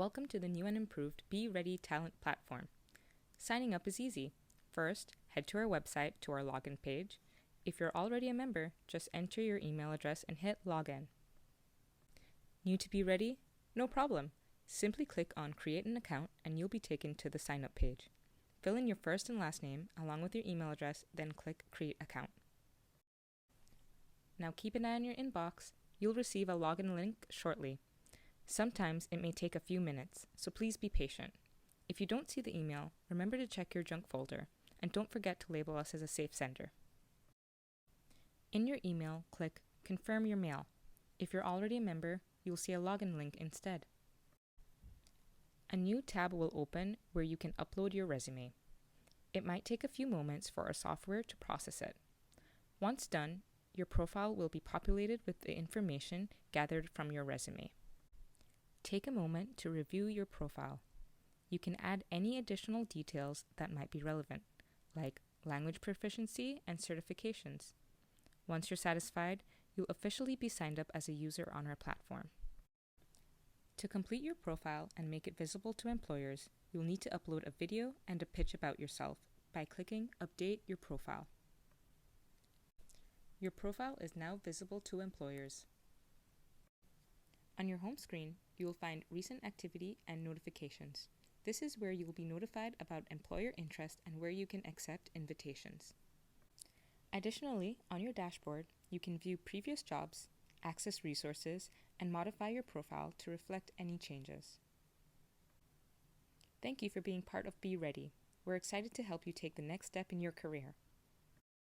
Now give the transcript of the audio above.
Welcome to the new and improved BReady Talent Platform. Signing up is easy. First, head to our website to our login page. If you're already a member, just enter your email address and hit login. New to BReady? No problem. Simply click on Create an Account and you'll be taken to the sign up page. Fill in your first and last name along with your email address, then click Create Account. Now keep an eye on your inbox. You'll receive a login link shortly. Sometimes it may take a few minutes, so please be patient. If you don't see the email, remember to check your junk folder, and don't forget to label us as a safe sender. In your email, click Confirm Your Mail. If you're already a member, you'll see a login link instead. A new tab will open where you can upload your resume. It might take a few moments for our software to process it. Once done, your profile will be populated with the information gathered from your resume. Take a moment to review your profile. You can add any additional details that might be relevant, like language proficiency and certifications. Once you're satisfied, you'll officially be signed up as a user on our platform. To complete your profile and make it visible to employers, you'll need to upload a video and a pitch about yourself by clicking Update Your Profile. Your profile is now visible to employers. On your home screen, you will find Recent Activity and Notifications. This is where you will be notified about employer interest and where you can accept invitations. Additionally, on your dashboard, you can view previous jobs, access resources, and modify your profile to reflect any changes. Thank you for being part of BReady. We're excited to help you take the next step in your career.